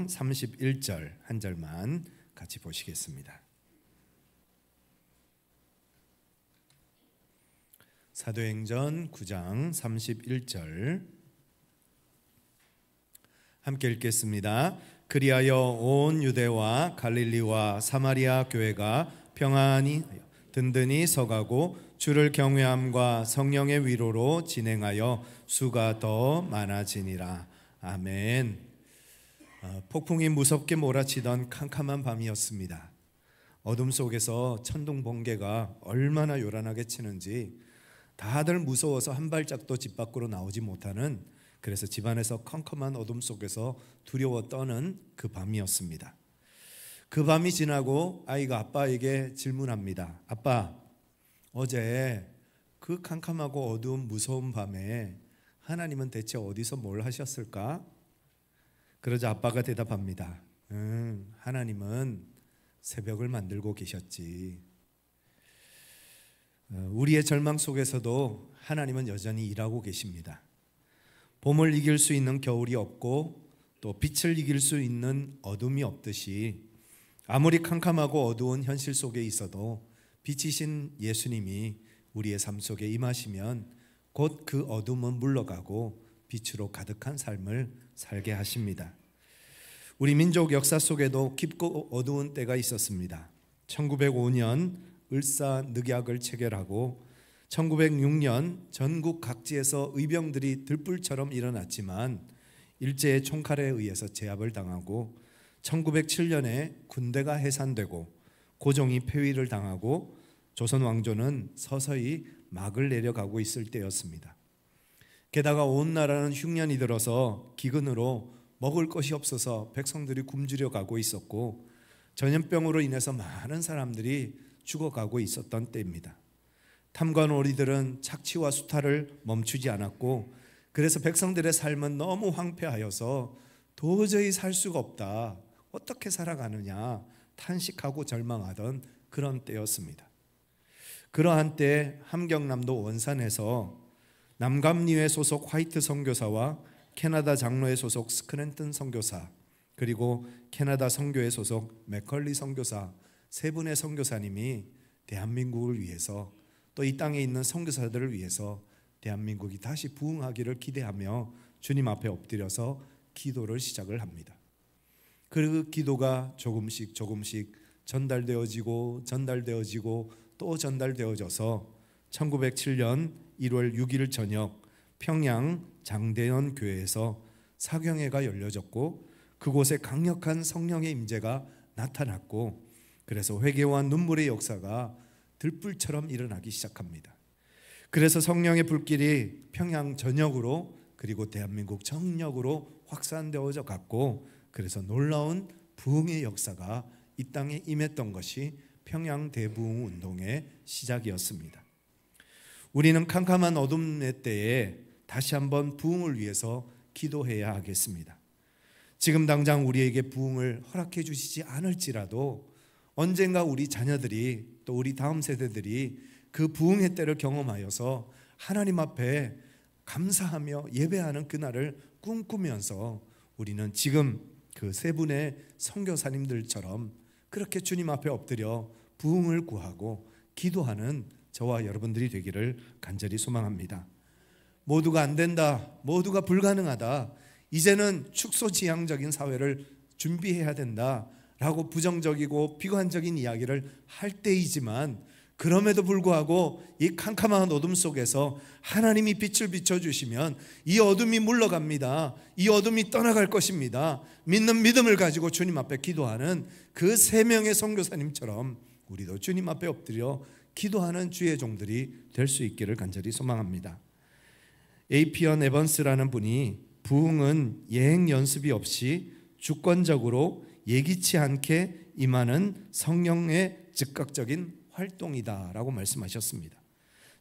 9장 31절 한 절만 같이 보시겠습니다. 사도행전 9장 31절 함께 읽겠습니다. 그리하여 온 유대와 갈릴리와 사마리아 교회가 평안히 든든히 서가고 주를 경외함과 성령의 위로로 진행하여 수가 더 많아지니라. 아멘. 폭풍이 무섭게 몰아치던 캄캄한 밤이었습니다. 어둠 속에서 천둥 번개가 얼마나 요란하게 치는지 다들 무서워서 한 발짝도 집 밖으로 나오지 못하는, 그래서 집안에서 컴컴한 어둠 속에서 두려워 떠는 그 밤이었습니다. 그 밤이 지나고 아이가 아빠에게 질문합니다. 아빠, 어제 그 캄캄하고 어두운 무서운 밤에 하나님은 대체 어디서 뭘 하셨을까? 그러자 아빠가 대답합니다. 하나님은 새벽을 만들고 계셨지. 우리의 절망 속에서도 하나님은 여전히 일하고 계십니다. 봄을 이길 수 있는 겨울이 없고 또 빛을 이길 수 있는 어둠이 없듯이 아무리 캄캄하고 어두운 현실 속에 있어도 빛이신 예수님이 우리의 삶 속에 임하시면 곧 그 어둠은 물러가고 빛으로 가득한 삶을 살게 하십니다. 우리 민족 역사 속에도 깊고 어두운 때가 있었습니다. 1905년 을사늑약을 체결하고 1906년 전국 각지에서 의병들이 들불처럼 일어났지만 일제의 총칼에 의해서 제압을 당하고 1907년에 군대가 해산되고 고종이 폐위를 당하고 조선 왕조는 서서히 막을 내려가고 있을 때였습니다. 게다가 온 나라는 흉년이 들어서 기근으로 먹을 것이 없어서 백성들이 굶주려 가고 있었고 전염병으로 인해서 많은 사람들이 죽어가고 있었던 때입니다. 탐관오리들은 착취와 수탈을 멈추지 않았고 그래서 백성들의 삶은 너무 황폐하여서 도저히 살 수가 없다, 어떻게 살아가느냐 탄식하고 절망하던 그런 때였습니다. 그러한 때 함경남도 원산에서 남감리회 소속 화이트 선교사와 캐나다 장로회 소속 스크랜턴 선교사, 그리고 캐나다 선교회 소속 맥컬리 선교사 세 분의 선교사님이 대한민국을 위해서 또 이 땅에 있는 선교사들을 위해서 대한민국이 다시 부흥하기를 기대하며 주님 앞에 엎드려서 기도를 시작을 합니다. 그 기도가 조금씩 전달되어지고 또 전달되어져서 1907년 1월 6일 저녁 평양 장대현 교회에서 사경회가 열려졌고 그곳에 강력한 성령의 임재가 나타났고 그래서 회개와 눈물의 역사가 들불처럼 일어나기 시작합니다. 그래서 성령의 불길이 평양 전역으로 그리고 대한민국 전역으로 확산되어져 갔고 그래서 놀라운 부흥의 역사가 이 땅에 임했던 것이 평양 대부흥 운동의 시작이었습니다. 우리는 캄캄한 어둠의 때에 다시 한번 부흥을 위해서 기도해야 하겠습니다. 지금 당장 우리에게 부흥을 허락해 주시지 않을지라도 언젠가 우리 자녀들이 또 우리 다음 세대들이 그 부흥의 때를 경험하여서 하나님 앞에 감사하며 예배하는 그날을 꿈꾸면서 우리는 지금 그 세 분의 선교사님들처럼 그렇게 주님 앞에 엎드려 부흥을 구하고 기도하는 저와 여러분들이 되기를 간절히 소망합니다. 모두가 안 된다, 모두가 불가능하다, 이제는 축소지향적인 사회를 준비해야 된다 라고 부정적이고 비관적인 이야기를 할 때이지만 그럼에도 불구하고 이 캄캄한 어둠 속에서 하나님이 빛을 비춰주시면 이 어둠이 물러갑니다. 이 어둠이 떠나갈 것입니다. 믿는 믿음을 가지고 주님 앞에 기도하는 그 세 명의 선교사님처럼 우리도 주님 앞에 엎드려 기도하는 주의 종들이 될 수 있기를 간절히 소망합니다. 에이피언 에번스라는 분이 부흥은 예행 연습이 없이 주권적으로 예기치 않게 임하는 성령의 즉각적인 활동이다 라고 말씀하셨습니다.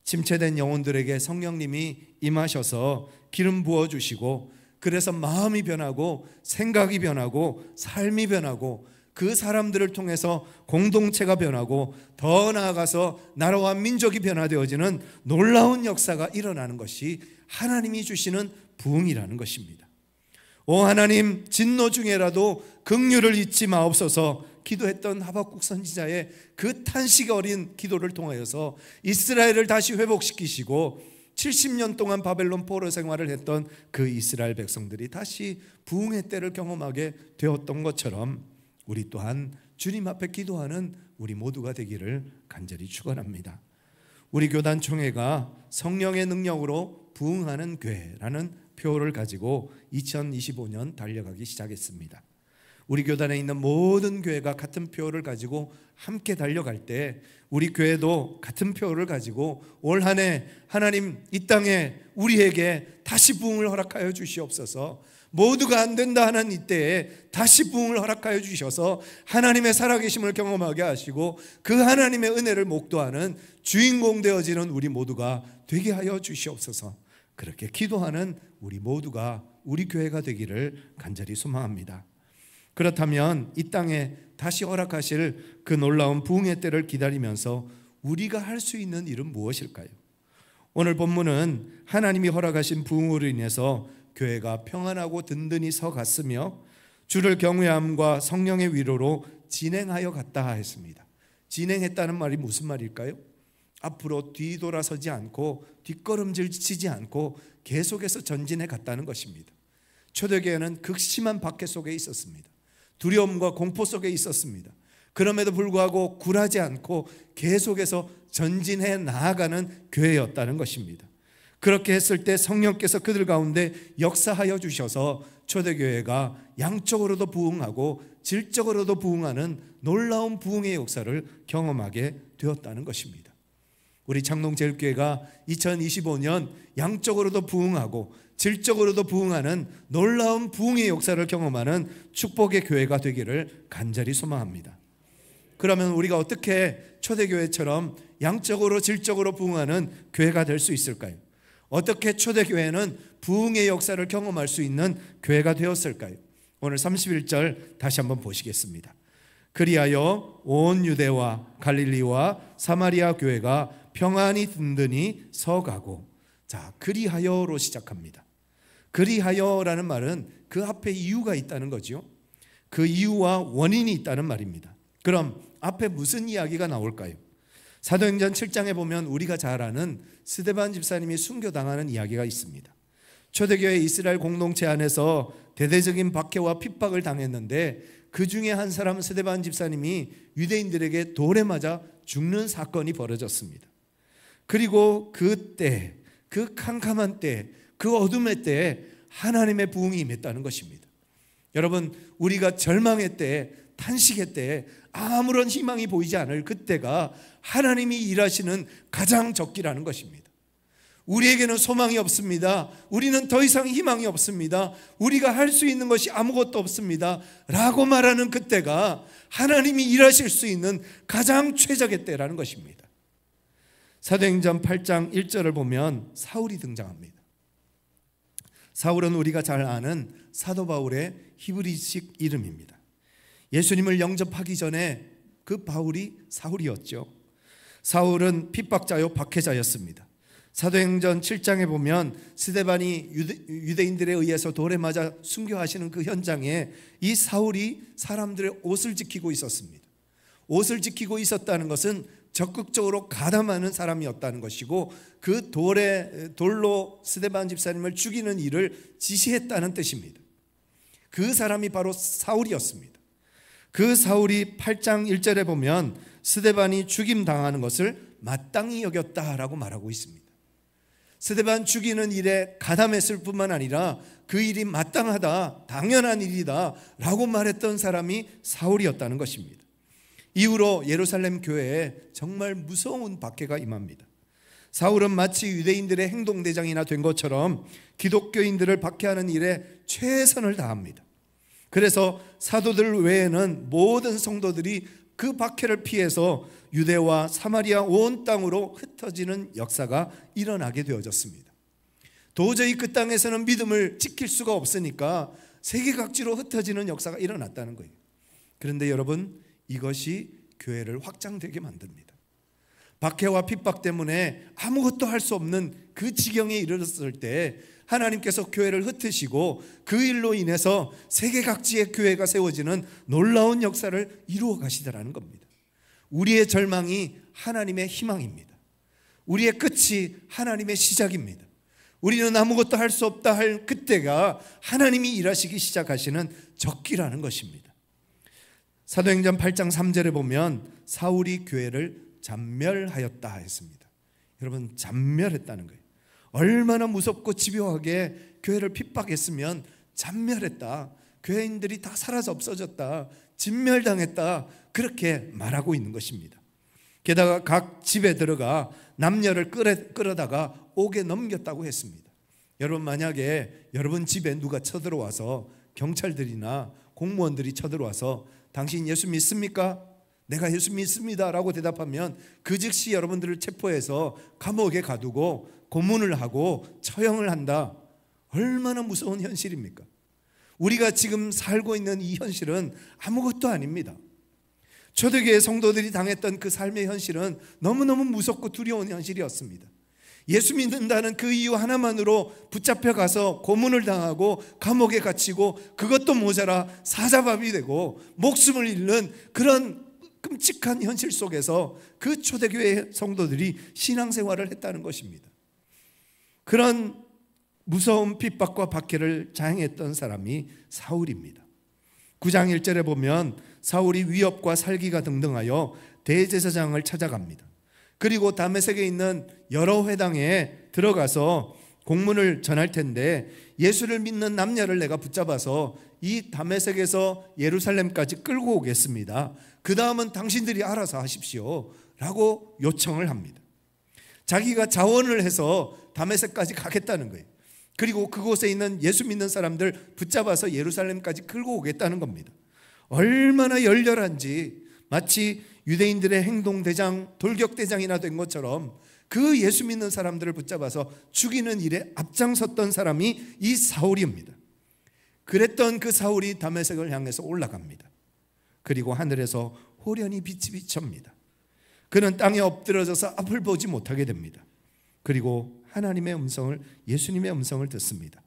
침체된 영혼들에게 성령님이 임하셔서 기름 부어주시고 그래서 마음이 변하고 생각이 변하고 삶이 변하고 그 사람들을 통해서 공동체가 변하고 더 나아가서 나라와 민족이 변화되어지는 놀라운 역사가 일어나는 것이 하나님이 주시는 부흥이라는 것입니다. 오 하나님, 진노 중에라도 긍휼을 잊지 마옵소서 기도했던 하박국 선지자의 그 탄식 어린 기도를 통하여서 이스라엘을 다시 회복시키시고 70년 동안 바벨론 포로 생활을 했던 그 이스라엘 백성들이 다시 부흥의 때를 경험하게 되었던 것처럼 우리 또한 주님 앞에 기도하는 우리 모두가 되기를 간절히 축원합니다. 우리 교단 총회가 성령의 능력으로 부흥하는 교회라는 표를 가지고 2025년 달려가기 시작했습니다. 우리 교단에 있는 모든 교회가 같은 표를 가지고 함께 달려갈 때 우리 교회도 같은 표를 가지고 올 한 해 하나님 이 땅에 우리에게 다시 부흥을 허락하여 주시옵소서. 모두가 안 된다 하는 이때에 다시 부흥을 허락하여 주셔서 하나님의 살아계심을 경험하게 하시고 그 하나님의 은혜를 목도하는 주인공 되어지는 우리 모두가 되게 하여 주시옵소서. 그렇게 기도하는 우리 모두가 우리 교회가 되기를 간절히 소망합니다. 그렇다면 이 땅에 다시 허락하실 그 놀라운 부흥의 때를 기다리면서 우리가 할 수 있는 일은 무엇일까요? 오늘 본문은 하나님이 허락하신 부흥으로 인해서 교회가 평안하고 든든히 서갔으며 주를 경외함과 성령의 위로로 진행하여 갔다 했습니다. 진행했다는 말이 무슨 말일까요? 앞으로 뒤돌아서지 않고 뒷걸음질 치지 않고 계속해서 전진해 갔다는 것입니다. 초대교회는 극심한 박해 속에 있었습니다. 두려움과 공포 속에 있었습니다. 그럼에도 불구하고 굴하지 않고 계속해서 전진해 나아가는 교회였다는 것입니다. 그렇게 했을 때 성령께서 그들 가운데 역사하여 주셔서 초대교회가 양적으로도 부흥하고 질적으로도 부흥하는 놀라운 부흥의 역사를 경험하게 되었다는 것입니다. 우리 창동제일교회가 2025년 양적으로도 부흥하고 질적으로도 부흥하는 놀라운 부흥의 역사를 경험하는 축복의 교회가 되기를 간절히 소망합니다. 그러면 우리가 어떻게 초대교회처럼 양적으로 질적으로 부흥하는 교회가 될 수 있을까요? 어떻게 초대교회는 부흥의 역사를 경험할 수 있는 교회가 되었을까요? 오늘 31절 다시 한번 보시겠습니다. 그리하여 온 유대와 갈릴리와 사마리아 교회가 평안히 든든히 서가고, 자, 그리하여로 시작합니다. 그리하여라는 말은 그 앞에 이유가 있다는 거죠. 그 이유와 원인이 있다는 말입니다. 그럼 앞에 무슨 이야기가 나올까요? 사도행전 7장에 보면 우리가 잘 아는 스데반 집사님이 순교당하는 이야기가 있습니다. 초대교회 이스라엘 공동체 안에서 대대적인 박해와 핍박을 당했는데 그 중에 한 사람 스데반 집사님이 유대인들에게 돌에 맞아 죽는 사건이 벌어졌습니다. 그리고 그때, 그 캄캄한 때, 그 어둠의 때에 하나님의 부흥이 임했다는 것입니다. 여러분, 우리가 절망의 때에, 탄식의 때에 아무런 희망이 보이지 않을 그때가 하나님이 일하시는 가장 적기라는 것입니다. 우리에게는 소망이 없습니다. 우리는 더 이상 희망이 없습니다. 우리가 할 수 있는 것이 아무것도 없습니다 라고 말하는 그때가 하나님이 일하실 수 있는 가장 최적의 때라는 것입니다. 사도행전 8장 1절을 보면 사울이 등장합니다. 사울은 우리가 잘 아는 사도 바울의 히브리식 이름입니다. 예수님을 영접하기 전에 그 바울이 사울이었죠. 사울은 핍박자요 박해자였습니다. 사도행전 7장에 보면 스데반이 유대인들에 의해서 돌에 맞아 순교하시는 그 현장에 이 사울이 사람들의 옷을 지키고 있었습니다. 옷을 지키고 있었다는 것은 적극적으로 가담하는 사람이었다는 것이고 그 돌로 스데반 집사님을 죽이는 일을 지시했다는 뜻입니다. 그 사람이 바로 사울이었습니다. 그 사울이 8장 1절에 보면 스데반이 죽임당하는 것을 마땅히 여겼다라고 말하고 있습니다. 스데반 죽이는 일에 가담했을 뿐만 아니라 그 일이 마땅하다, 당연한 일이다 라고 말했던 사람이 사울이었다는 것입니다. 이후로 예루살렘 교회에 정말 무서운 박해가 임합니다. 사울은 마치 유대인들의 행동대장이나 된 것처럼 기독교인들을 박해하는 일에 최선을 다합니다. 그래서 사도들 외에는 모든 성도들이 그 박해를 피해서 유대와 사마리아 온 땅으로 흩어지는 역사가 일어나게 되어졌습니다. 도저히 그 땅에서는 믿음을 지킬 수가 없으니까 세계 각지로 흩어지는 역사가 일어났다는 거예요. 그런데 여러분, 이것이 교회를 확장되게 만듭니다. 박해와 핍박 때문에 아무것도 할 수 없는 그 지경에 이르렀을 때 하나님께서 교회를 흩으시고 그 일로 인해서 세계 각지의 교회가 세워지는 놀라운 역사를 이루어 가시더라는 겁니다. 우리의 절망이 하나님의 희망입니다. 우리의 끝이 하나님의 시작입니다. 우리는 아무것도 할 수 없다 할 그때가 하나님이 일하시기 시작하시는 적기라는 것입니다. 사도행전 8장 3절에 보면 사울이 교회를 잔멸하였다 했습니다. 여러분, 잔멸했다는 거예요. 얼마나 무섭고 집요하게 교회를 핍박했으면 잔멸했다, 교회인들이 다 사라져 없어졌다, 진멸당했다, 그렇게 말하고 있는 것입니다. 게다가 각 집에 들어가 남녀를 끌어다가 옥에 넘겼다고 했습니다. 여러분, 만약에 여러분 집에 누가 쳐들어와서 경찰들이나 공무원들이 쳐들어와서 당신 예수 믿습니까? 내가 예수 믿습니다 라고 대답하면 그 즉시 여러분들을 체포해서 감옥에 가두고 고문을 하고 처형을 한다. 얼마나 무서운 현실입니까? 우리가 지금 살고 있는 이 현실은 아무것도 아닙니다. 초대교회 성도들이 당했던 그 삶의 현실은 너무너무 무섭고 두려운 현실이었습니다. 예수 믿는다는 그 이유 하나만으로 붙잡혀가서 고문을 당하고 감옥에 갇히고 그것도 모자라 사자밥이 되고 목숨을 잃는 그런 끔찍한 현실 속에서 그 초대교회 성도들이 신앙생활을 했다는 것입니다. 그런 무서운 핍박과 박해를 자행했던 사람이 사울입니다. 9장 1절에 보면 사울이 위협과 살기가 등등하여 대제사장을 찾아갑니다. 그리고 다메섹에 있는 여러 회당에 들어가서 공문을 전할 텐데 예수를 믿는 남녀를 내가 붙잡아서 이 다메섹에서 예루살렘까지 끌고 오겠습니다. 그 다음은 당신들이 알아서 하십시오 라고 요청을 합니다. 자기가 자원을 해서 다메섹까지 가겠다는 거예요. 그리고 그곳에 있는 예수 믿는 사람들 붙잡아서 예루살렘까지 끌고 오겠다는 겁니다. 얼마나 열렬한지, 마치 유대인들의 행동대장, 돌격대장이나 된 것처럼 그 예수 믿는 사람들을 붙잡아서 죽이는 일에 앞장섰던 사람이 이 사울입니다. 그랬던 그 사울이 다메섹을 향해서 올라갑니다. 그리고 하늘에서 호련히 빛이 비칩니다. 그는 땅에 엎드러져서 앞을 보지 못하게 됩니다. 그리고 하나님의 음성을, 예수님의 음성을 듣습니다.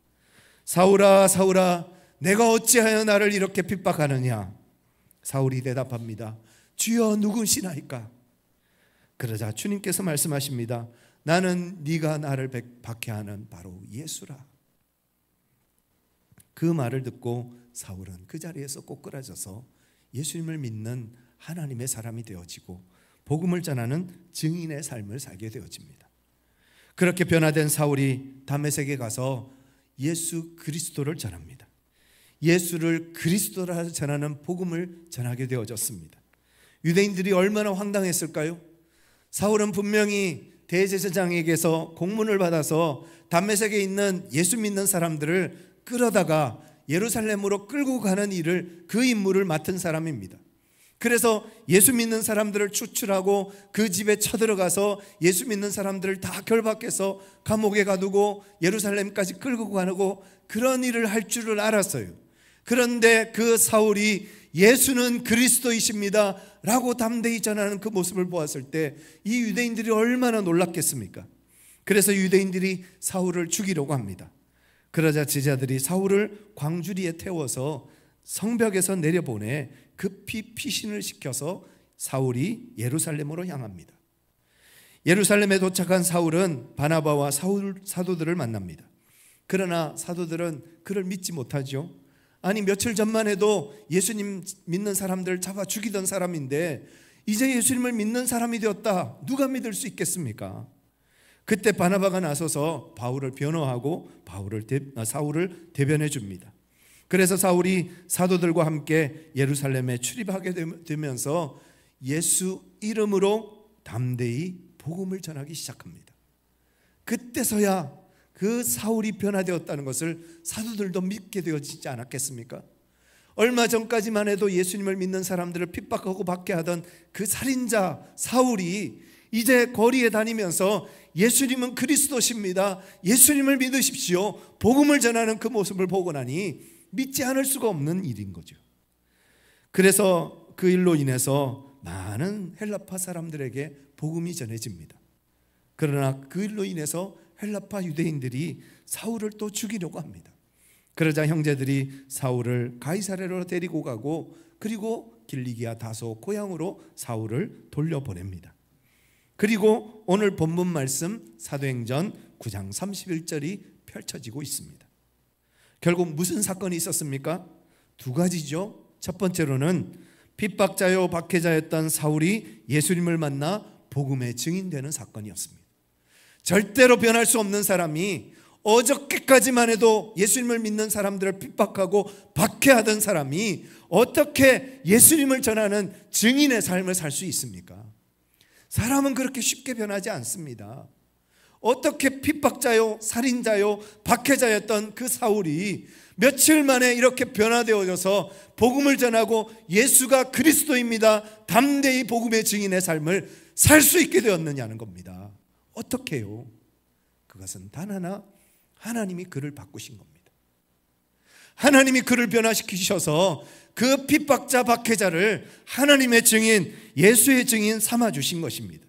사울아, 사울아, 내가 어찌하여 나를 이렇게 핍박하느냐? 사울이 대답합니다. 주여, 누구시나이까? 그러자 주님께서 말씀하십니다. 나는 네가 나를 박해하는 바로 예수라. 그 말을 듣고 사울은 그 자리에서 꼬꾸라져서 예수님을 믿는 하나님의 사람이 되어지고 복음을 전하는 증인의 삶을 살게 되어집니다. 그렇게 변화된 사울이 다메섹에 가서 예수 그리스도를 전합니다. 예수를 그리스도라 전하는 복음을 전하게 되어졌습니다. 유대인들이 얼마나 황당했을까요? 사울은 분명히 대제사장에게서 공문을 받아서 다메섹에 있는 예수 믿는 사람들을 끌어다가 예루살렘으로 끌고 가는 일을, 그 임무를 맡은 사람입니다. 그래서 예수 믿는 사람들을 추출하고 그 집에 쳐들어가서 예수 믿는 사람들을 다 결박해서 감옥에 가두고 예루살렘까지 끌고 가고 그런 일을 할 줄을 알았어요. 그런데 그 사울이 예수는 그리스도이십니다 라고 담대히 전하는 그 모습을 보았을 때 이 유대인들이 얼마나 놀랐겠습니까? 그래서 유대인들이 사울을 죽이려고 합니다. 그러자 제자들이 사울을 광주리에 태워서 성벽에서 내려보내 급히 피신을 시켜서 사울이 예루살렘으로 향합니다. 예루살렘에 도착한 사울은 바나바와 사도들을 만납니다. 그러나 사도들은 그를 믿지 못하죠. 아니, 며칠 전만 해도 예수님 믿는 사람들 잡아 죽이던 사람인데 이제 예수님을 믿는 사람이 되었다. 누가 믿을 수 있겠습니까? 그때 바나바가 나서서 바울을 변호하고 사울을 대변해 줍니다. 그래서 사울이 사도들과 함께 예루살렘에 출입하게 되면서 예수 이름으로 담대히 복음을 전하기 시작합니다. 그때서야 그 사울이 변화되었다는 것을 사도들도 믿게 되어지지 않았겠습니까? 얼마 전까지만 해도 예수님을 믿는 사람들을 핍박하고 박해하던 그 살인자 사울이 이제 거리에 다니면서 예수님은 그리스도십니다, 예수님을 믿으십시오, 복음을 전하는 그 모습을 보고 나니 믿지 않을 수가 없는 일인 거죠. 그래서 그 일로 인해서 많은 헬라파 사람들에게 복음이 전해집니다. 그러나 그 일로 인해서 헬라파 유대인들이 사울을 또 죽이려고 합니다. 그러자 형제들이 사울을 가이사랴로 데리고 가고 그리고 길리기아 다소 고향으로 사울을 돌려보냅니다. 그리고 오늘 본문 말씀 사도행전 9장 31절이 펼쳐지고 있습니다. 결국 무슨 사건이 있었습니까? 두 가지죠. 첫 번째로는 핍박자요 박해자였던 사울이 예수님을 만나 복음의 증인되는 사건이었습니다. 절대로 변할 수 없는 사람이 어저께까지만 해도 예수님을 믿는 사람들을 핍박하고 박해하던 사람이 어떻게 예수님을 전하는 증인의 삶을 살 수 있습니까? 사람은 그렇게 쉽게 변하지 않습니다. 어떻게 핍박자요 살인자요 박해자였던 그 사울이 며칠 만에 이렇게 변화되어져서 복음을 전하고 예수가 그리스도입니다, 담대히 복음의 증인의 삶을 살 수 있게 되었느냐는 겁니다. 어떻게요? 그것은 단 하나, 하나님이 그를 바꾸신 겁니다. 하나님이 그를 변화시키셔서 그 핍박자 박해자를 하나님의 증인, 예수의 증인 삼아주신 것입니다.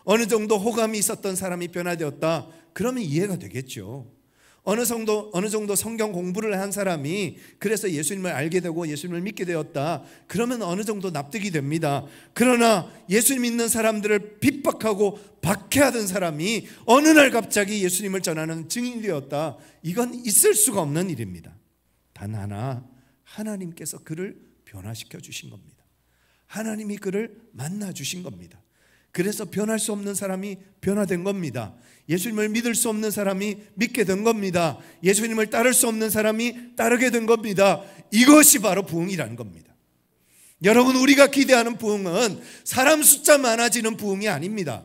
어느 정도 호감이 있었던 사람이 변화되었다, 그러면 이해가 되겠죠. 어느 정도 성경 공부를 한 사람이 그래서 예수님을 알게 되고 예수님을 믿게 되었다, 그러면 어느 정도 납득이 됩니다. 그러나 예수님 믿는 사람들을 핍박하고 박해하던 사람이 어느 날 갑자기 예수님을 전하는 증인이 되었다, 이건 있을 수가 없는 일입니다. 단 하나, 하나님께서 그를 변화시켜 주신 겁니다. 하나님이 그를 만나 주신 겁니다. 그래서 변할 수 없는 사람이 변화된 겁니다. 예수님을 믿을 수 없는 사람이 믿게 된 겁니다. 예수님을 따를 수 없는 사람이 따르게 된 겁니다. 이것이 바로 부흥이라는 겁니다. 여러분, 우리가 기대하는 부흥은 사람 숫자 많아지는 부흥이 아닙니다.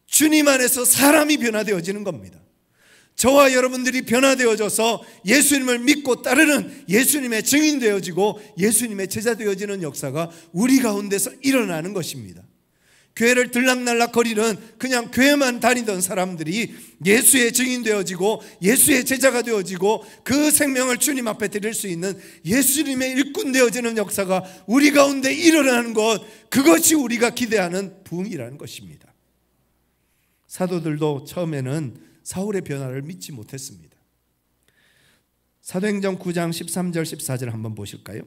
주님 안에서 사람이 변화되어지는 겁니다. 저와 여러분들이 변화되어져서 예수님을 믿고 따르는 예수님의 증인 되어지고 예수님의 제자 되어지는 역사가 우리 가운데서 일어나는 것입니다. 교회를 들락날락 거리는 그냥 교회만 다니던 사람들이 예수의 증인 되어지고 예수의 제자가 되어지고 그 생명을 주님 앞에 드릴 수 있는 예수님의 일꾼 되어지는 역사가 우리 가운데 일어나는 것, 그것이 우리가 기대하는 부흥이라는 것입니다. 사도들도 처음에는 사울의 변화를 믿지 못했습니다. 사도행전 9장 13절 14절 한번 보실까요?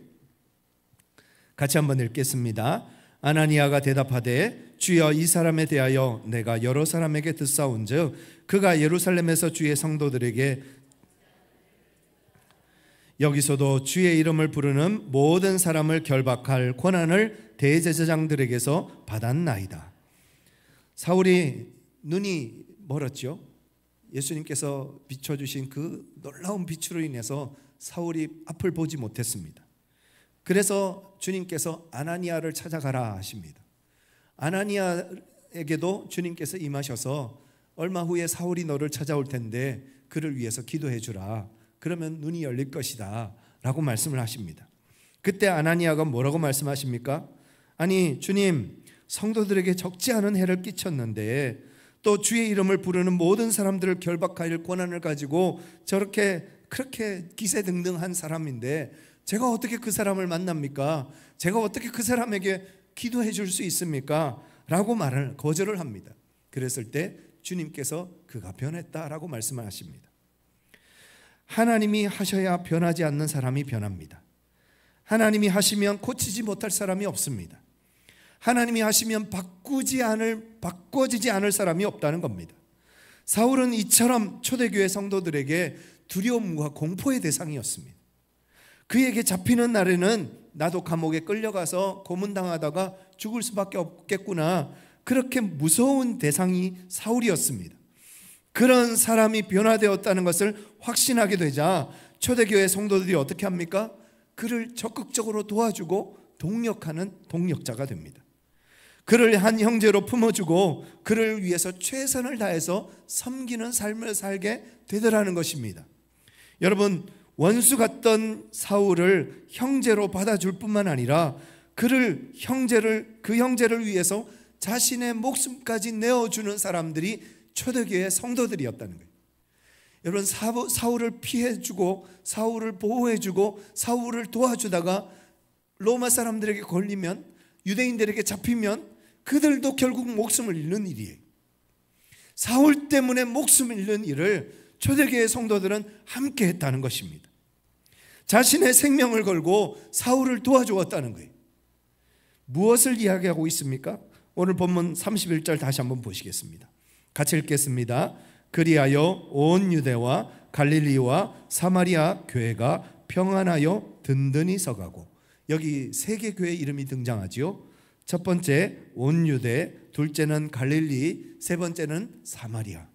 같이 한번 읽겠습니다. 아나니아가 대답하되 주여, 이 사람에 대하여 내가 여러 사람에게 듣사온즉 그가 예루살렘에서 주의 성도들에게 여기서도 주의 이름을 부르는 모든 사람을 결박할 권한을 대제사장들에게서 받았나이다. 사울이 눈이 멀었죠. 예수님께서 비춰주신 그 놀라운 빛으로 인해서 사울이 앞을 보지 못했습니다. 그래서 주님께서 아나니아를 찾아가라 하십니다. 아나니아에게도 주님께서 임하셔서 얼마 후에 사울이 너를 찾아올 텐데 그를 위해서 기도해 주라, 그러면 눈이 열릴 것이다 라고 말씀을 하십니다. 그때 아나니아가 뭐라고 말씀하십니까? 아니 주님, 성도들에게 적지 않은 해를 끼쳤는데 또 주의 이름을 부르는 모든 사람들을 결박할 권한을 가지고 그렇게 기세등등한 사람인데 제가 어떻게 그 사람을 만납니까? 제가 어떻게 그 사람에게 기도해 줄 수 있습니까? 라고 거절을 합니다. 그랬을 때 주님께서 그가 변했다라고 말씀을 하십니다. 하나님이 하셔야 변하지 않는 사람이 변합니다. 하나님이 하시면 고치지 못할 사람이 없습니다. 하나님이 하시면 바꿔지지 않을 사람이 없다는 겁니다. 사울은 이처럼 초대교회 성도들에게 두려움과 공포의 대상이었습니다. 그에게 잡히는 날에는 나도 감옥에 끌려가서 고문당하다가 죽을 수밖에 없겠구나, 그렇게 무서운 대상이 사울이었습니다. 그런 사람이 변화되었다는 것을 확신하게 되자 초대교회 성도들이 어떻게 합니까? 그를 적극적으로 도와주고 동력하는 동력자가 됩니다. 그를 한 형제로 품어주고 그를 위해서 최선을 다해서 섬기는 삶을 살게 되더라는 것입니다. 여러분, 원수 같던 사울을 형제로 받아줄 뿐만 아니라 그 형제를 위해서 자신의 목숨까지 내어주는 사람들이 초대교회 성도들이었다는 거예요. 여러분, 사울을 피해주고 사울을 보호해주고 사울을 도와주다가 로마 사람들에게 걸리면, 유대인들에게 잡히면 그들도 결국 목숨을 잃는 일이에요. 사울 때문에 목숨을 잃는 일을 초대교회 성도들은 함께 했다는 것입니다. 자신의 생명을 걸고 사울을 도와주었다는 거예요. 무엇을 이야기하고 있습니까? 오늘 본문 31절 다시 한번 보시겠습니다. 같이 읽겠습니다. 그리하여 온 유대와 갈릴리와 사마리아 교회가 평안하여 든든히 서가고, 여기 세 개 교회 이름이 등장하지요. 첫 번째 온 유대, 둘째는 갈릴리, 세 번째는 사마리아.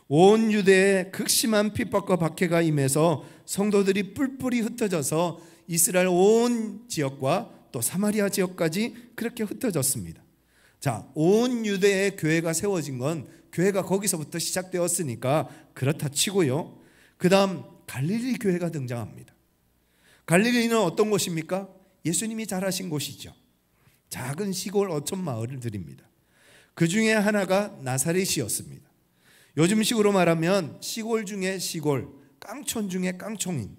온 유대에 극심한 핍박과 박해가 임해서 성도들이 뿔뿔이 흩어져서 이스라엘 온 지역과 또 사마리아 지역까지 그렇게 흩어졌습니다. 자, 온 유대의 교회가 세워진 건 교회가 거기서부터 시작되었으니까 그렇다 치고요. 그 다음 갈릴리 교회가 등장합니다. 갈릴리는 어떤 곳입니까? 예수님이 자라신 곳이죠. 작은 시골 어촌 마을들입니다. 그 중에 하나가 나사렛이었습니다. 요즘식으로 말하면 시골 중에 시골, 깡촌 중에 깡촌인,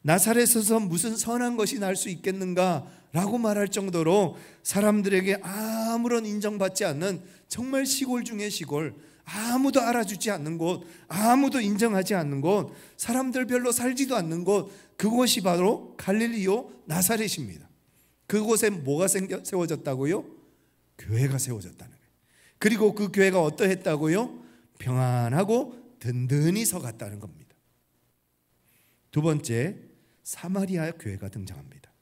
나사렛에서 무슨 선한 것이 날 수 있겠는가 라고 말할 정도로 사람들에게 아무런 인정받지 않는 정말 시골 중에 시골, 아무도 알아주지 않는 곳, 아무도 인정하지 않는 곳, 사람들 별로 살지도 않는 곳, 그곳이 바로 갈릴리요 나사렛입니다. 그곳에 뭐가 세워졌다고요? 교회가 세워졌다는 거예요. 그리고 그 교회가 어떠했다고요? 평안하고 든든히 서갔다는 겁니다. 두 번째, 사마리아 교회가 등장합니다.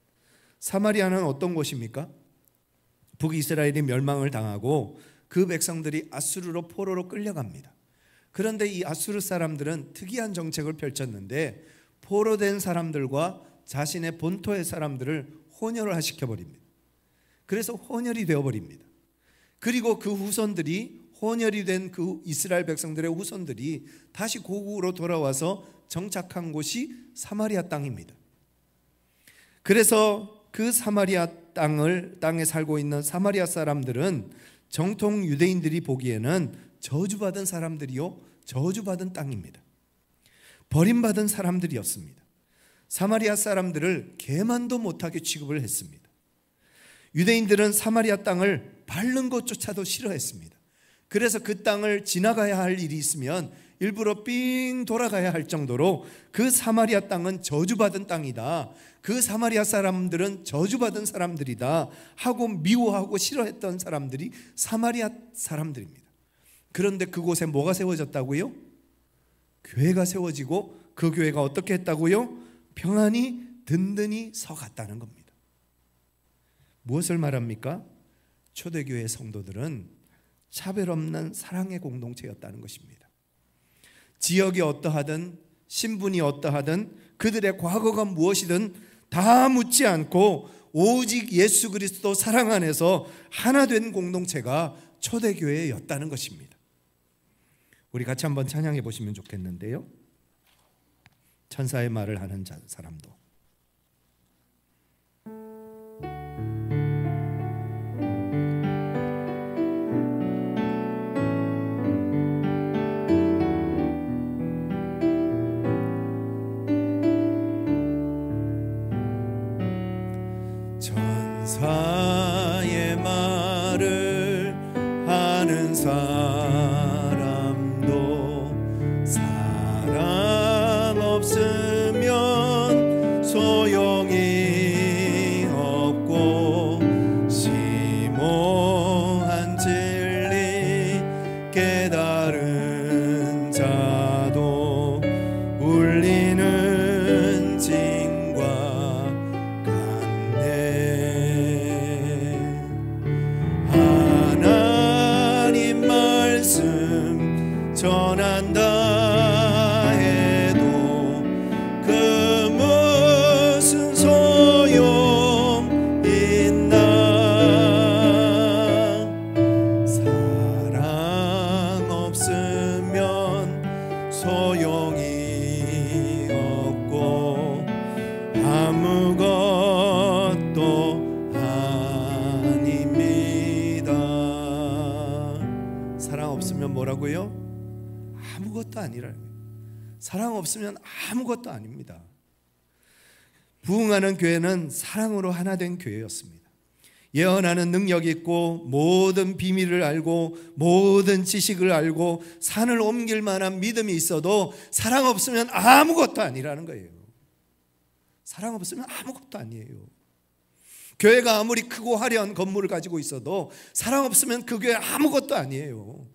사마리아는 어떤 곳입니까? 북이스라엘이 멸망을 당하고 그 백성들이 아수르로 포로로 끌려갑니다. 그런데 이 아수르 사람들은 특이한 정책을 펼쳤는데 포로된 사람들과 자신의 본토의 사람들을 혼혈을 시켜버립니다. 그래서 혼혈이 되어버립니다. 그리고 그 후손들이, 혼혈이 된 그 이스라엘 백성들의 후손들이 다시 고국으로 돌아와서 정착한 곳이 사마리아 땅입니다. 그래서 그 사마리아 땅에 살고 있는 사마리아 사람들은 정통 유대인들이 보기에는 저주받은 사람들이요, 저주받은 땅입니다. 버림받은 사람들이었습니다. 사마리아 사람들을 개만도 못하게 취급을 했습니다. 유대인들은 사마리아 땅을 밟는 것조차도 싫어했습니다. 그래서 그 땅을 지나가야 할 일이 있으면 일부러 삥 돌아가야 할 정도로 그 사마리아 땅은 저주받은 땅이다, 그 사마리아 사람들은 저주받은 사람들이다 하고 미워하고 싫어했던 사람들이 사마리아 사람들입니다. 그런데 그곳에 뭐가 세워졌다고요? 교회가 세워지고 그 교회가 어떻게 했다고요? 평안히 든든히 서갔다는 겁니다. 무엇을 말합니까? 초대교회 성도들은 차별 없는 사랑의 공동체였다는 것입니다. 지역이 어떠하든 신분이 어떠하든 그들의 과거가 무엇이든 다 묻지 않고 오직 예수 그리스도 사랑 안에서 하나 된 공동체가 초대교회였다는 것입니다. 우리 같이 한번 찬양해 보시면 좋겠는데요. 천사의 말을 하는 사람도. 천사의 말을 하는 사람도 사랑 없으면 소용이 없고 심오한 진리 깨달은 자도 울리는 징과 하나님 말씀 전한다 해도 그 무슨 소용 있나. 사랑 없으면 소용이 없고 아무것도 아닙니다. 사랑 없으면 뭐라고요? 아무것도 아니라는 거예요. 사랑 없으면 아무것도 아닙니다. 부흥하는 교회는 사랑으로 하나 된 교회였습니다. 예언하는 능력이 있고 모든 비밀을 알고 모든 지식을 알고 산을 옮길 만한 믿음이 있어도 사랑 없으면 아무것도 아니라는 거예요. 사랑 없으면 아무것도 아니에요. 교회가 아무리 크고 화려한 건물을 가지고 있어도 사랑 없으면 그 교회 아무것도 아니에요.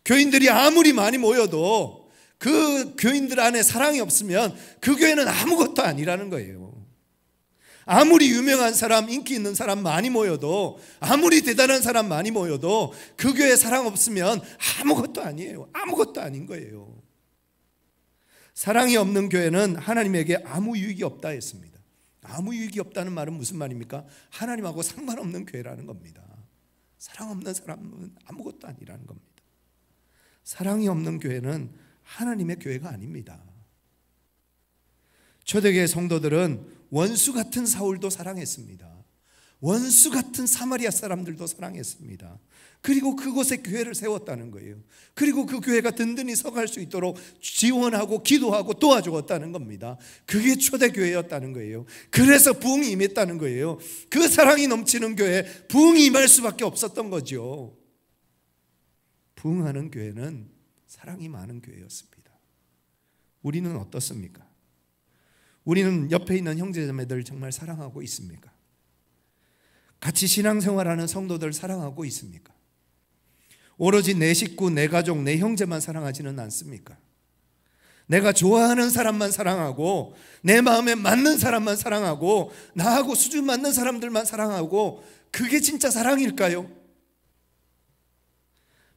교인들이 아무리 많이 모여도 그 교인들 안에 사랑이 없으면 그 교회는 아무것도 아니라는 거예요. 아무리 유명한 사람, 인기 있는 사람 많이 모여도, 아무리 대단한 사람 많이 모여도 그 교회에 사랑 없으면 아무것도 아니에요. 아무것도 아닌 거예요. 사랑이 없는 교회는 하나님에게 아무 유익이 없다 했습니다. 아무 유익이 없다는 말은 무슨 말입니까? 하나님하고 상관없는 교회라는 겁니다. 사랑 없는 사람은 아무것도 아니라는 겁니다. 사랑이 없는 교회는 하나님의 교회가 아닙니다. 초대교회 성도들은 원수 같은 사울도 사랑했습니다. 원수 같은 사마리아 사람들도 사랑했습니다. 그리고 그곳에 교회를 세웠다는 거예요. 그리고 그 교회가 든든히 서갈 수 있도록 지원하고 기도하고 도와주었다는 겁니다. 그게 초대교회였다는 거예요. 그래서 부흥이 임했다는 거예요. 그 사랑이 넘치는 교회에 부흥이 임할 수밖에 없었던 거죠. 부흥하는 교회는 사랑이 많은 교회였습니다. 우리는 어떻습니까? 우리는 옆에 있는 형제자매들 정말 사랑하고 있습니까? 같이 신앙생활하는 성도들 사랑하고 있습니까? 오로지 내 식구, 내 가족, 내 형제만 사랑하지는 않습니까? 내가 좋아하는 사람만 사랑하고 내 마음에 맞는 사람만 사랑하고 나하고 수준 맞는 사람들만 사랑하고 그게 진짜 사랑일까요?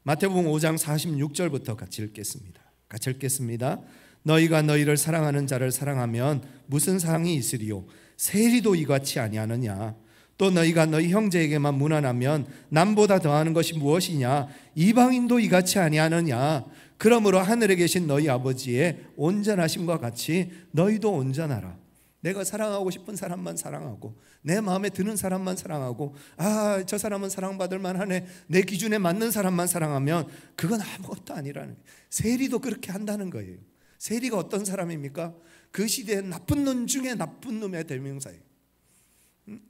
마태복음 5장 46절부터 같이 읽겠습니다. 같이 읽겠습니다. 너희가 너희를 사랑하는 자를 사랑하면 무슨 상이 있으리요? 세리도 이같이 아니하느냐? 또 너희가 너희 형제에게만 무난하면 남보다 더하는 것이 무엇이냐? 이방인도 이같이 아니하느냐? 그러므로 하늘에 계신 너희 아버지의 온전하심과 같이 너희도 온전하라. 내가 사랑하고 싶은 사람만 사랑하고 내 마음에 드는 사람만 사랑하고 저 사람은 사랑받을 만하네, 내 기준에 맞는 사람만 사랑하면 그건 아무것도 아니라는 거예요. 세리도 그렇게 한다는 거예요. 세리가 어떤 사람입니까? 그 시대에 나쁜 놈 중에 나쁜 놈의 대명사예요.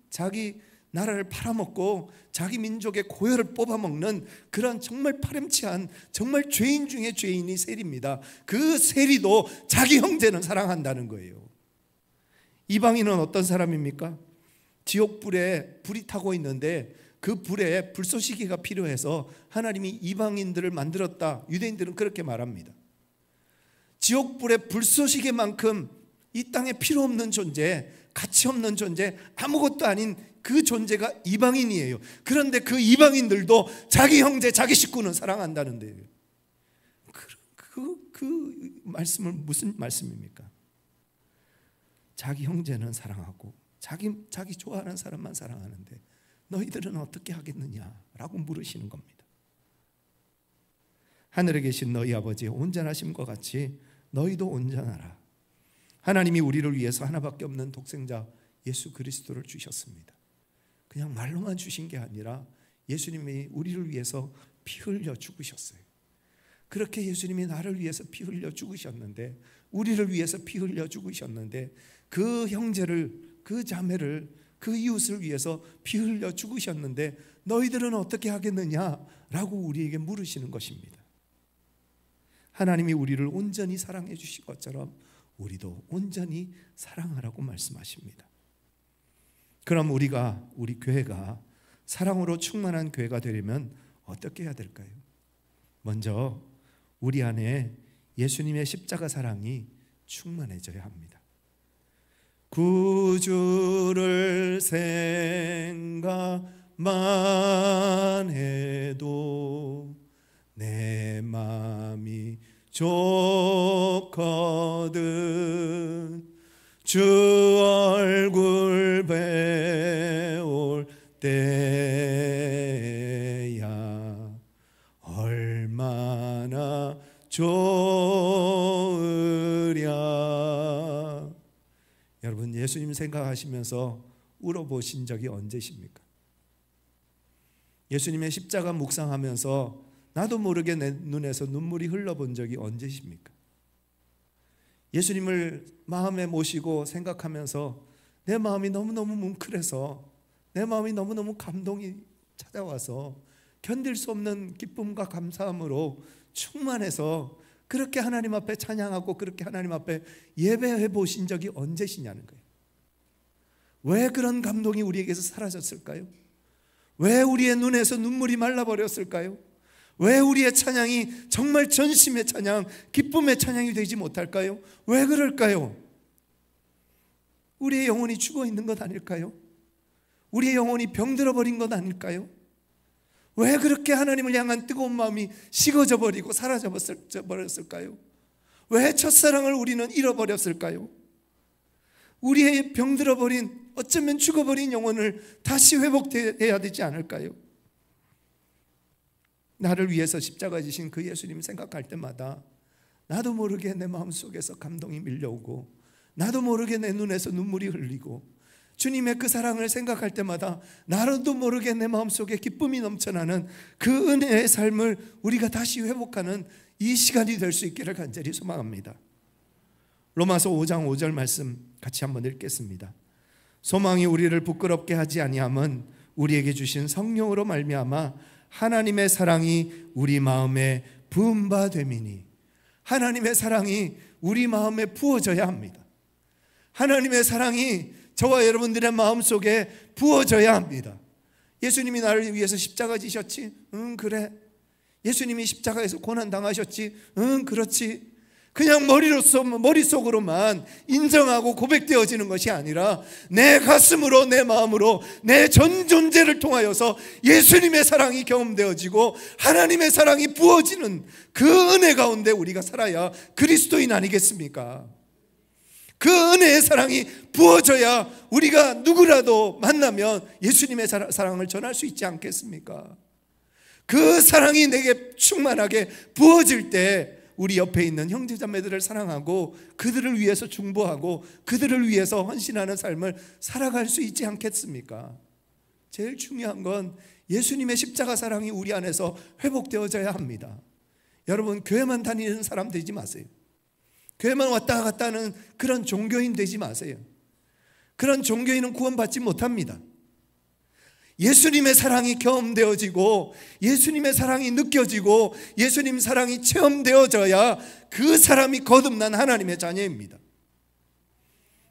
자기 나라를 팔아먹고 자기 민족의 고열을 뽑아먹는 그런 정말 파렴치한 정말 죄인 중에 죄인이 세리입니다. 그 세리도 자기 형제는 사랑한다는 거예요. 이방인은 어떤 사람입니까? 지옥불에 불이 타고 있는데 그 불에 불쏘시개가 필요해서 하나님이 이방인들을 만들었다. 유대인들은 그렇게 말합니다. 지옥불의 불쏘시개만큼 이 땅에 필요 없는 존재, 가치 없는 존재, 아무것도 아닌 그 존재가 이방인이에요. 그런데 그 이방인들도 자기 형제, 자기 식구는 사랑한다는데요. 그 말씀은 무슨 말씀입니까? 자기 형제는 사랑하고 자기 좋아하는 사람만 사랑하는데 너희들은 어떻게 하겠느냐라고 물으시는 겁니다. 하늘에 계신 너희 아버지의 온전하심과 같이 너희도 온전하라. 하나님이 우리를 위해서 하나밖에 없는 독생자 예수 그리스도를 주셨습니다. 그냥 말로만 주신 게 아니라 예수님이 우리를 위해서 피 흘려 죽으셨어요. 그렇게 예수님이 나를 위해서 피 흘려 죽으셨는데, 우리를 위해서 피 흘려 죽으셨는데, 그 형제를, 그 자매를, 그 이웃을 위해서 피 흘려 죽으셨는데 너희들은 어떻게 하겠느냐라고 우리에게 물으시는 것입니다. 하나님이 우리를 온전히 사랑해 주신 것처럼 우리도 온전히 사랑하라고 말씀하십니다. 그럼 우리 교회가 사랑으로 충만한 교회가 되려면 어떻게 해야 될까요? 먼저 우리 안에 예수님의 십자가 사랑이 충만해져야 합니다. 구주를 생각만 해도 내 마음이 좋거든. 주 얼굴 배울 때야 얼마나 좋으랴. 여러분, 예수님 생각하시면서 울어보신 적이 언제십니까? 예수님의 십자가 묵상하면서 나도 모르게 내 눈에서 눈물이 흘러본 적이 언제십니까? 예수님을 마음에 모시고 생각하면서 내 마음이 너무너무 뭉클해서 내 마음이 너무너무 감동이 찾아와서 견딜 수 없는 기쁨과 감사함으로 충만해서 그렇게 하나님 앞에 찬양하고 그렇게 하나님 앞에 예배해 보신 적이 언제시냐는 거예요. 왜 그런 감동이 우리에게서 사라졌을까요? 왜 우리의 눈에서 눈물이 말라버렸을까요? 왜 우리의 찬양이 정말 전심의 찬양, 기쁨의 찬양이 되지 못할까요? 왜 그럴까요? 우리의 영혼이 죽어 있는 것 아닐까요? 우리의 영혼이 병들어 버린 것 아닐까요? 왜 그렇게 하나님을 향한 뜨거운 마음이 식어져 버리고 사라져 버렸을까요? 왜 첫사랑을 우리는 잃어버렸을까요? 우리의 병들어 버린, 어쩌면 죽어버린 영혼을 다시 회복해야 되지 않을까요? 나를 위해서 십자가 지신 그 예수님 생각할 때마다 나도 모르게 내 마음속에서 감동이 밀려오고, 나도 모르게 내 눈에서 눈물이 흘리고, 주님의 그 사랑을 생각할 때마다 나도 모르게 내 마음속에 기쁨이 넘쳐나는 그 은혜의 삶을 우리가 다시 회복하는 이 시간이 될 수 있기를 간절히 소망합니다. 로마서 5장 5절 말씀 같이 한번 읽겠습니다. 소망이 우리를 부끄럽게 하지 아니함은 우리에게 주신 성령으로 말미암아 하나님의 사랑이 우리 마음에 부은 바 됨이니. 하나님의 사랑이 우리 마음에 부어져야 합니다. 하나님의 사랑이 저와 여러분들의 마음속에 부어져야 합니다. 예수님이 나를 위해서 십자가 지셨지? 그래. 예수님이 십자가에서 고난당하셨지? 그렇지. 그냥 머릿속으로만 인정하고 고백되어지는 것이 아니라 내 가슴으로, 내 마음으로, 내 전 존재를 통하여서 예수님의 사랑이 경험되어지고 하나님의 사랑이 부어지는 그 은혜 가운데 우리가 살아야 그리스도인 아니겠습니까? 그 은혜의 사랑이 부어져야 우리가 누구라도 만나면 예수님의 사랑을 전할 수 있지 않겠습니까? 그 사랑이 내게 충만하게 부어질 때 우리 옆에 있는 형제자매들을 사랑하고 그들을 위해서 중보하고 그들을 위해서 헌신하는 삶을 살아갈 수 있지 않겠습니까? 제일 중요한 건 예수님의 십자가 사랑이 우리 안에서 회복되어져야 합니다. 여러분, 교회만 다니는 사람 되지 마세요. 교회만 왔다 갔다 하는 그런 종교인 되지 마세요. 그런 종교인은 구원받지 못합니다. 예수님의 사랑이 경험되어지고 예수님의 사랑이 느껴지고 예수님 사랑이 체험되어져야 그 사람이 거듭난 하나님의 자녀입니다.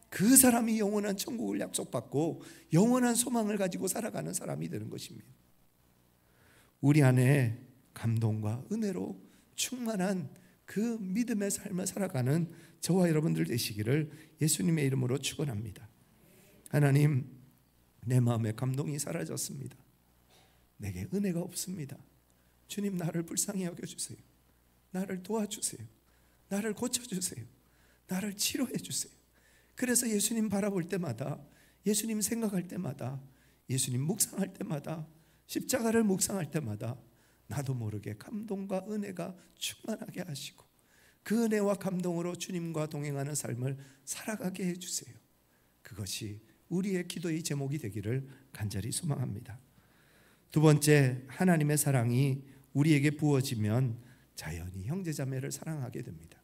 그 사람이 영원한 천국을 약속받고 영원한 소망을 가지고 살아가는 사람이 되는 것입니다. 우리 안에 감동과 은혜로 충만한 그 믿음의 삶을 살아가는 저와 여러분들 되시기를 예수님의 이름으로 축원합니다. 하나님, 내 마음에 감동이 사라졌습니다. 내게 은혜가 없습니다. 주님, 나를 불쌍히 여겨주세요. 나를 도와주세요. 나를 고쳐주세요. 나를 치료해 주세요. 그래서 예수님 바라볼 때마다, 예수님 생각할 때마다, 예수님 묵상할 때마다, 십자가를 묵상할 때마다 나도 모르게 감동과 은혜가 충만하게 하시고 그 은혜와 감동으로 주님과 동행하는 삶을 살아가게 해주세요. 그것이 우리의 기도의 제목이 되기를 간절히 소망합니다. 두 번째, 하나님의 사랑이 우리에게 부어지면 자연히 형제자매를 사랑하게 됩니다.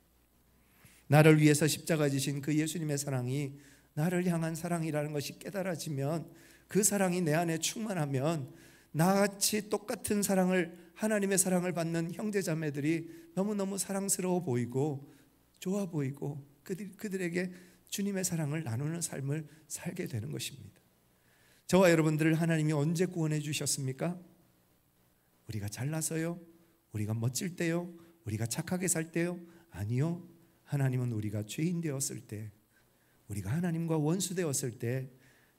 나를 위해서 십자가 지신 그 예수님의 사랑이 나를 향한 사랑이라는 것이 깨달아지면, 그 사랑이 내 안에 충만하면 나같이 똑같은 사랑을, 하나님의 사랑을 받는 형제자매들이 너무너무 사랑스러워 보이고 좋아 보이고 그들에게 주님의 사랑을 나누는 삶을 살게 되는 것입니다. 저와 여러분들을 하나님이 언제 구원해 주셨습니까? 우리가 잘나서요? 우리가 멋질 때요? 우리가 착하게 살 때요? 아니요. 하나님은 우리가 죄인 되었을 때, 우리가 하나님과 원수 되었을 때,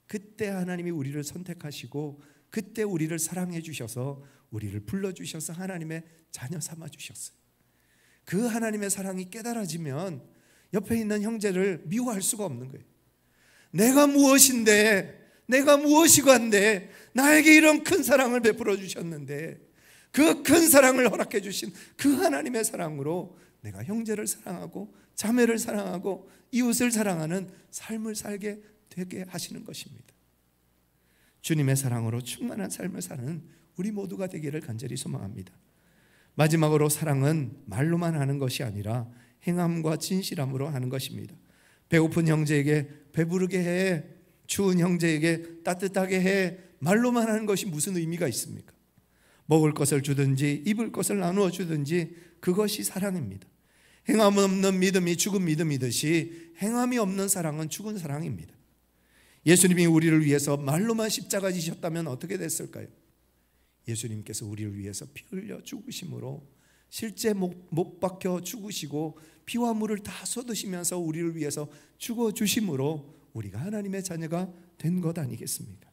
그때 하나님이 우리를 선택하시고 그때 우리를 사랑해 주셔서 우리를 불러주셔서 하나님의 자녀 삼아 주셨어요. 그 하나님의 사랑이 깨달아지면 옆에 있는 형제를 미워할 수가 없는 거예요. 내가 무엇인데, 내가 무엇이관데 나에게 이런 큰 사랑을 베풀어 주셨는데, 그 큰 사랑을 허락해 주신 그 하나님의 사랑으로 내가 형제를 사랑하고 자매를 사랑하고 이웃을 사랑하는 삶을 살게 되게 하시는 것입니다. 주님의 사랑으로 충만한 삶을 사는 우리 모두가 되기를 간절히 소망합니다. 마지막으로, 사랑은 말로만 하는 것이 아니라 행함과 진실함으로 하는 것입니다. 배고픈 형제에게 배부르게 해, 추운 형제에게 따뜻하게 해 말로만 하는 것이 무슨 의미가 있습니까? 먹을 것을 주든지 입을 것을 나누어 주든지 그것이 사랑입니다. 행함 없는 믿음이 죽은 믿음이듯이 행함이 없는 사랑은 죽은 사랑입니다. 예수님이 우리를 위해서 말로만 십자가 지셨다면 어떻게 됐을까요? 예수님께서 우리를 위해서 피 흘려 죽으심으로 실제 못 박혀 죽으시고 피와 물을 다 쏟으시면서 우리를 위해서 죽어주심으로 우리가 하나님의 자녀가 된 것 아니겠습니까?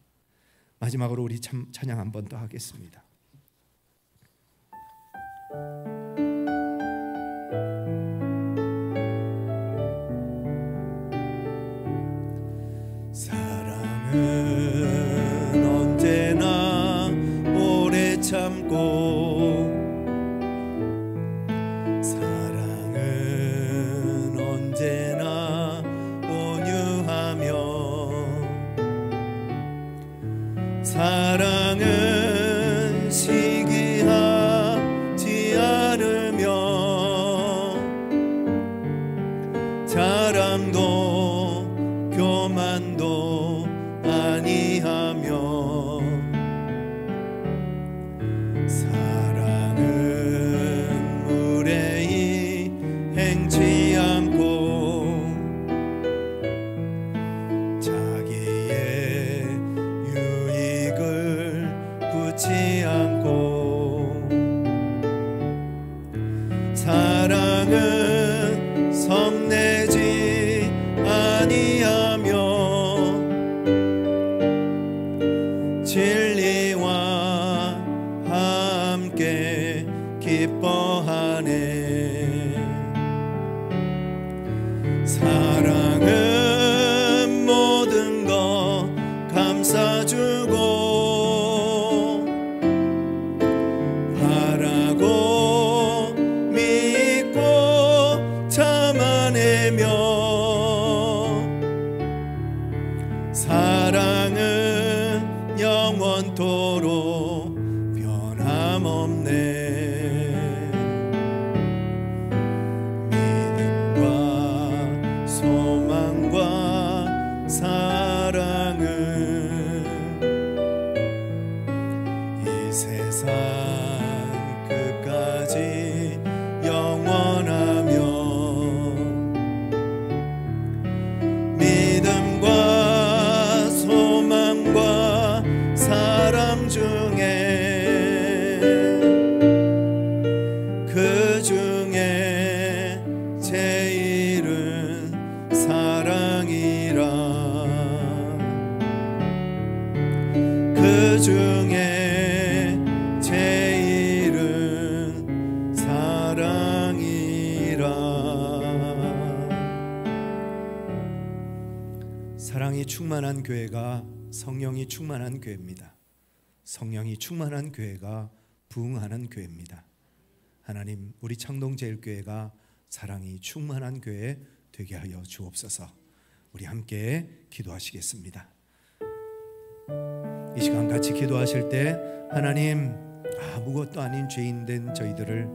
마지막으로 우리 찬양 한 번 더 하겠습니다. 사랑은 언제나 오래 참고 사랑은 언제나 온유하며 사랑은 시기하지 않으며 자랑도 교만도 아니하며 사랑은 무례히 행치 않고 자기의 유익을 굳지 않고 사랑은 성내지 아니하며 진리와 함께 기뻐하네. 사랑은 모든 것 감싸주고 바라고 믿고 참아내며 사랑은 영원토록 변함없네. 믿음과 소망과 사랑은 이 세상 끝까지 영원하며 믿음과 소망과 사랑 중에 그 중에 제일은 사랑이라. 그 중에 제일은 사랑이라. 사랑이 충만한 교회가 성령이 충만한 교회입니다. 성령이 충만한 교회가 부흥하는 교회입니다. 하나님, 우리 창동제일교회가 사랑이 충만한 교회 되게 하여 주옵소서. 우리 함께 기도하시겠습니다. 이 시간 같이 기도하실 때 하나님, 아무것도 아닌 죄인된 저희들을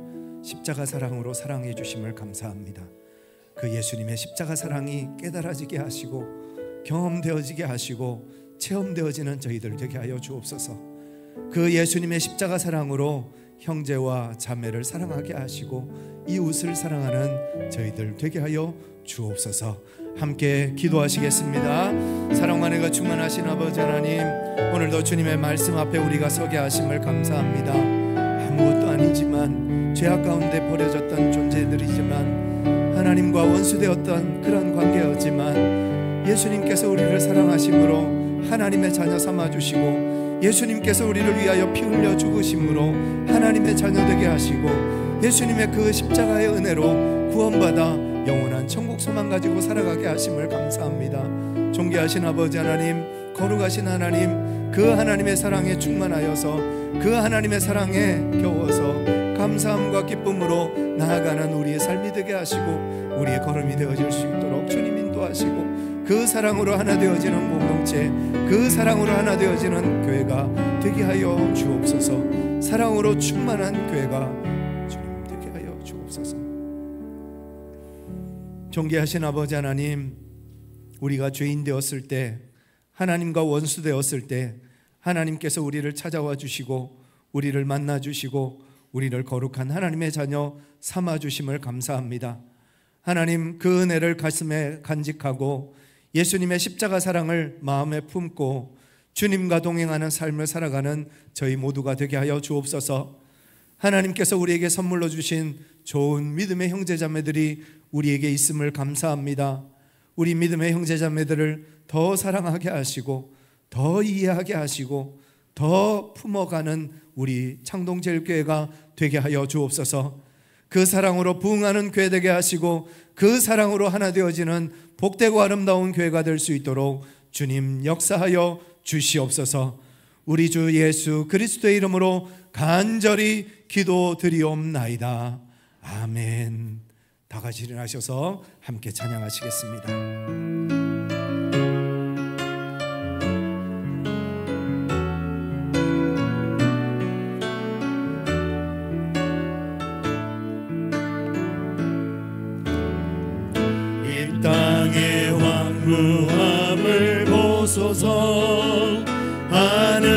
십자가 사랑으로 사랑해 주심을 감사합니다. 그 예수님의 십자가 사랑이 깨달아지게 하시고 경험되어지게 하시고 체험되어지는 저희들 되게 하여 주옵소서. 그 예수님의 십자가 사랑으로 형제와 자매를 사랑하게 하시고 이웃을 사랑하는 저희들 되게 하여 주옵소서. 함께 기도하시겠습니다. 사랑과 은혜가 충만하신 아버지 하나님, 오늘도 주님의 말씀 앞에 우리가 서게 하심을 감사합니다. 아무것도 아니지만 죄악 가운데 버려졌던 존재들이지만 하나님과 원수되었던 그런 관계였지만 예수님께서 우리를 사랑하심으로 하나님의 자녀 삼아주시고 예수님께서 우리를 위하여 피 흘려 죽으심으로 하나님의 자녀 되게 하시고 예수님의 그 십자가의 은혜로 구원받아 영원한 천국 소망 가지고 살아가게 하심을 감사합니다. 존귀하신 아버지 하나님, 거룩하신 하나님, 그 하나님의 사랑에 충만하여서 그 하나님의 사랑에 겨워서 감사함과 기쁨으로 나아가는 우리의 삶이 되게 하시고 우리의 걸음이 되어질 수 있도록 주님 인도하시고 그 사랑으로 하나 되어지는 공동체, 그 사랑으로 하나 되어지는 교회가 되게 하여 주옵소서. 사랑으로 충만한 교회가 주님 되게 하여 주옵소서. 존귀하신 아버지 하나님, 우리가 죄인 되었을 때 하나님과 원수되었을 때 하나님께서 우리를 찾아와 주시고 우리를 만나 주시고 우리를 거룩한 하나님의 자녀 삼아 주심을 감사합니다. 하나님, 그 은혜를 가슴에 간직하고 예수님의 십자가 사랑을 마음에 품고 주님과 동행하는 삶을 살아가는 저희 모두가 되게 하여 주옵소서. 하나님께서 우리에게 선물로 주신 좋은 믿음의 형제자매들이 우리에게 있음을 감사합니다. 우리 믿음의 형제자매들을 더 사랑하게 하시고 더 이해하게 하시고 더 품어가는 우리 창동제일교회가 되게 하여 주옵소서. 그 사랑으로 부흥하는 교회 되게 하시고 그 사랑으로 하나 되어지는 복되고 아름다운 교회가 될 수 있도록 주님 역사하여 주시옵소서. 우리 주 예수 그리스도의 이름으로 간절히 기도드리옵나이다. 아멘. 다 같이 일어나셔서 함께 찬양하시겠습니다. 땅의 황무함을 보소서. 하늘